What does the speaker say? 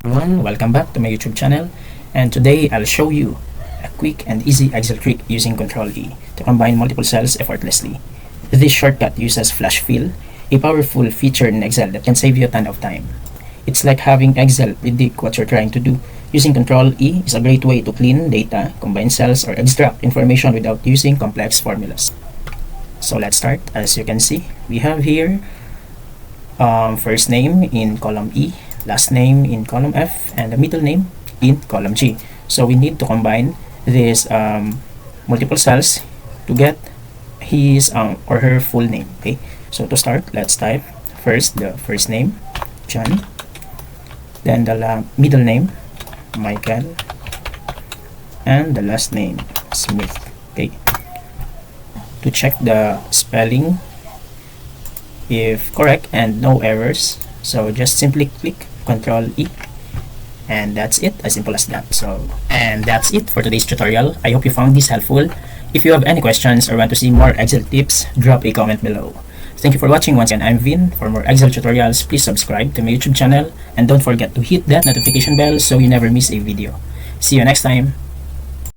Everyone, welcome back to my YouTube channel, and today I'll show you a quick and easy Excel trick using Ctrl E to combine multiple cells effortlessly. This shortcut uses flash fill, a powerful feature in Excel that can save you a ton of time. It's like having Excel predict what you're trying to do. Using Ctrl E is a great way to clean data, combine cells, or extract information without using complex formulas. So let's start. As you can see, we have here first name in column E, last name in column F, and the middle name in column G. So we need to combine these multiple cells to get his or her full name. Okay, so to start, let's type first the first name, John, then the middle name, Michael, and the last name, Smith. Okay, to check the spelling if correct and no errors, so just simply click Ctrl E, and that's it, as simple as that. And that's it for today's tutorial. I hope you found this helpful. If you have any questions or want to see more Excel tips, drop a comment below. Thank you for watching. Once again, I'm Vin. For more Excel tutorials, please subscribe to my YouTube channel, and don't forget to hit that notification bell so you never miss a video. See you next time.